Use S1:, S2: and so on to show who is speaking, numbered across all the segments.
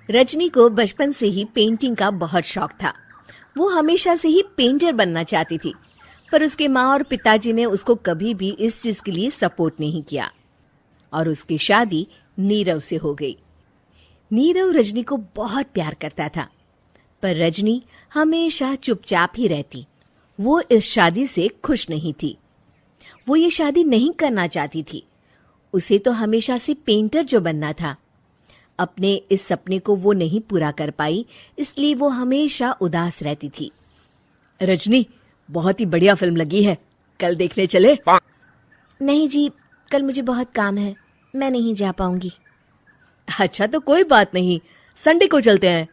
S1: रजनी को बचपन से ही पेंटिंग का बहुत शौक था। वो हमेशा से ही पेंटर बनना चाहती थी, पर उसके माँ और पिताजी ने उसको कभी भी इस चीज के लिए सपोर्ट नहीं किया और उसकी शादी नीरव से हो गई। नीरव रजनी को बहुत प्यार करता था, पर रजनी हमेशा चुपचाप ही रहती। वो इस शादी से खुश नहीं थी। वो ये शादी नहीं करना चाहती थी। उसे तो हमेशा से पेंटर जो बनना था। अपने इस सपने को वो नहीं पूरा कर पाई, इसलिए वो हमेशा उदास रहती थी। रजनी, बहुत ही बढ़िया फिल्म लगी है, कल देखने चले?
S2: नहीं जी, कल मुझे बहुत काम है, मैं नहीं जा पाऊंगी।
S1: अच्छा तो कोई बात नहीं, संडे को चलते हैं।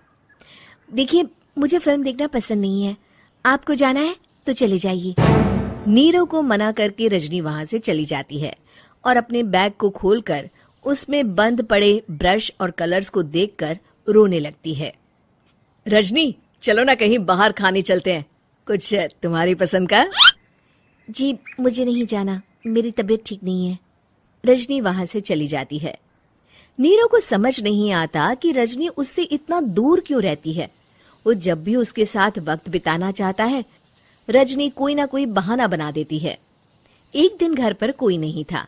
S2: देखिए, मुझे फिल्म देखना पसंद नहीं है। आपको जाना है तो चले जाइए।
S1: नीरव को मना करके रजनी वहां से चली जाती है और अपने बैग को खोलकर उसमें बंद पड़े ब्रश और कलर्स को देखकर रोने लगती है। रजनी, चलो ना कहीं बाहर खाने चलते हैं, कुछ तुम्हारी पसंद का।
S2: जी, मुझे नहीं जाना, मेरी तबीयत ठीक नहीं है।
S1: रजनी वहां से चली जाती है। नीरव को समझ नहीं आता कि रजनी उससे इतना दूर क्यों रहती है। वो जब भी उसके साथ वक्त बिताना चाहता है, रजनी कोई ना कोई बहाना बना देती है। एक दिन घर पर कोई नहीं था।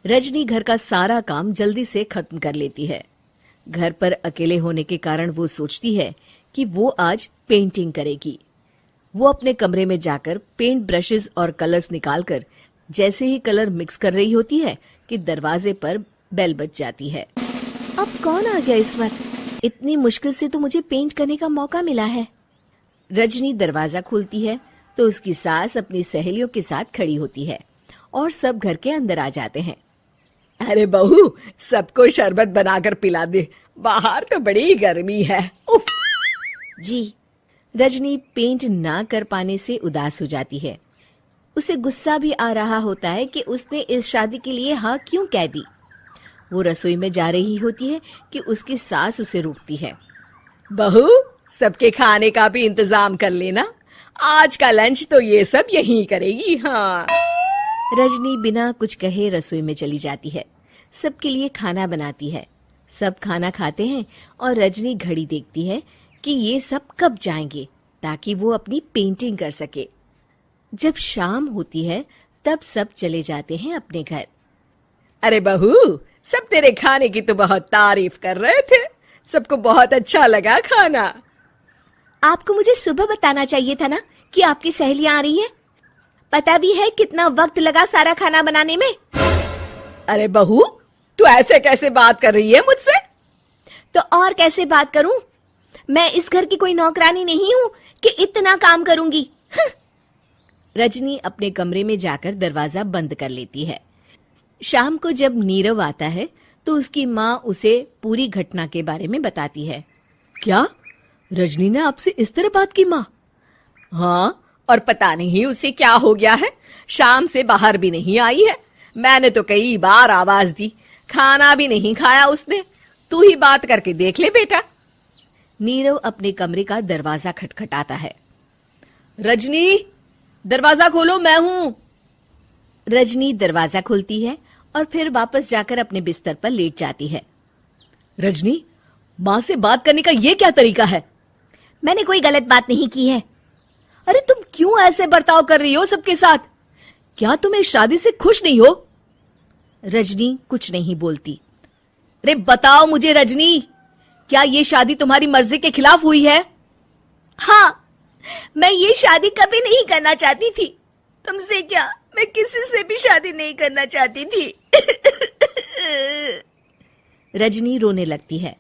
S1: रजनी घर का सारा काम जल्दी से खत्म कर लेती है। घर पर अकेले होने के कारण वो सोचती है कि वो आज पेंटिंग करेगी। वो अपने कमरे में जाकर पेंट ब्रशेस और कलर्स निकालकर जैसे ही कलर मिक्स कर रही होती है कि दरवाजे पर बेल बज जाती है।
S2: अब कौन आ गया इस वक्त? इतनी मुश्किल से तो मुझे पेंट करने का मौका मिला है।
S1: रजनी दरवाजा खोलती है तो उसकी सास अपनी सहेलियों के साथ खड़ी होती है और सब घर के अंदर आ जाते हैं। अरे बहू, सबको शरबत बनाकर पिला दे, बाहर तो बड़ी गर्मी है। उफ।
S2: जी।
S1: रजनी पेंट ना कर पाने से उदास हो जाती है। उसे गुस्सा भी आ रहा होता है कि उसने इस शादी के लिए हाँ क्यों कह दी। वो रसोई में जा रही होती है कि उसकी सास उसे रोकती है। बहू, सबके खाने का भी इंतजाम कर लेना, आज का लंच तो ये सब यहीं करेगी। हाँ। रजनी बिना कुछ कहे रसोई में चली जाती है। सबके लिए खाना बनाती है। सब खाना खाते हैं और रजनी घड़ी देखती है कि ये सब कब जाएंगे ताकि वो अपनी पेंटिंग कर सके। जब शाम होती है तब सब चले जाते हैं अपने घर। अरे बहू, सब तेरे खाने की तो बहुत तारीफ कर रहे थे, सबको बहुत अच्छा लगा खाना।
S2: आपको मुझे सुबह बताना चाहिए था ना कि आपकी सहेलियां आ रही हैं। पता भी है कितना वक्त लगा सारा खाना बनाने में।
S1: अरे बहू, तू ऐसे कैसे बात कर रही है मुझसे?
S2: तो और कैसे बात करूं? मैं इस घर की कोई नौकरानी नहीं हूं कि इतना काम करूंगी।
S1: रजनी अपने कमरे में जाकर दरवाजा बंद कर लेती है। शाम को जब नीरव आता है तो उसकी माँ उसे पूरी घटना के बारे में बताती है। क्या रजनी ने आपसे इस तरह बात की माँ? हाँ, और पता नहीं उसे क्या हो गया है, शाम से बाहर भी नहीं आई है। मैंने तो कई बार आवाज दी, खाना भी नहीं खाया उसने। तू ही बात करके देख ले बेटा। नीरव अपने कमरे का दरवाजा खटखटाता है। रजनी, दरवाजा खोलो, मैं हूं। रजनी दरवाजा खोलती है और फिर वापस जाकर अपने बिस्तर पर लेट जाती है। रजनी, माँ से बात करने का ये क्या तरीका है?
S2: मैंने कोई गलत बात नहीं की है।
S1: अरे तुम क्यों ऐसे बर्ताव कर रही हो सबके साथ? क्या तुम इस शादी से खुश नहीं हो? रजनी कुछ नहीं बोलती। अरे बताओ मुझे रजनी, क्या ये शादी तुम्हारी मर्जी के खिलाफ हुई है?
S2: हाँ, मैं ये शादी कभी नहीं करना चाहती थी। तुमसे क्या, मैं किसी से भी शादी नहीं करना चाहती थी।
S1: रजनी रोने लगती है।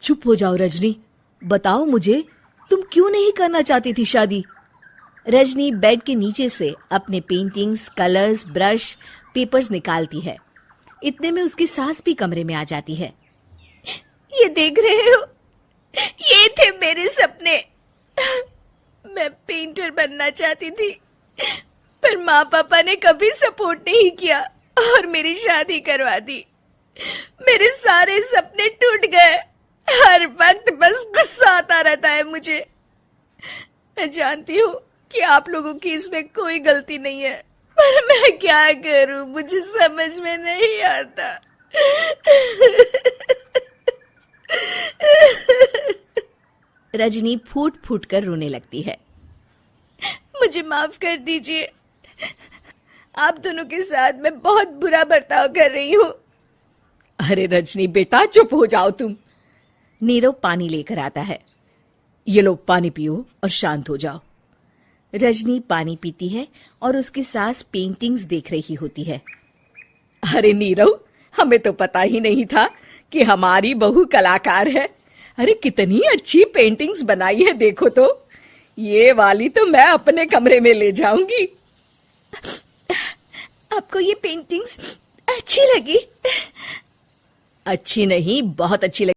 S1: चुप हो जाओ रजनी, बताओ मुझे, तुम क्यों नहीं करना चाहती थी शादी? रजनी बेड के नीचे से अपने पेंटिंग्स, कलर्स, ब्रश, पेपर्स निकालती है। इतने में उसकी सास भी कमरे में आ जाती है।
S2: ये देख रहे हो, ये थे मेरे सपने। मैं पेंटर बनना चाहती थी, पर माँ पापा ने कभी सपोर्ट नहीं किया और मेरी शादी करवा दी। मेरे सारे सपने टूट गए। हर वक्त बस गुस्सा आता रहता है मुझे। मैं जानती हूँ कि आप लोगों की इसमें कोई गलती नहीं है, पर मैं क्या करूं, मुझे समझ में नहीं आता।
S1: रजनी फूट फूट कर रोने लगती है।
S2: मुझे माफ कर दीजिए, आप दोनों के साथ मैं बहुत बुरा बर्ताव कर रही हूँ।
S3: अरे रजनी बेटा, चुप हो जाओ तुम।
S1: नीरव पानी लेकर आता है।
S3: ये लो पानी पियो और शांत हो जाओ।
S1: रजनी पानी पीती है और उसकी सास पेंटिंग्स देख रही होती है।
S3: अरे नीरव, हमें तो पता ही नहीं था कि हमारी बहू कलाकार है। अरे कितनी अच्छी पेंटिंग्स बनाई है, देखो तो। ये वाली तो मैं अपने कमरे में ले जाऊंगी।
S2: आपको ये पेंटिंग्स अच्छी लगी?
S3: अच्छी नहीं, बहुत अच्छी लगी।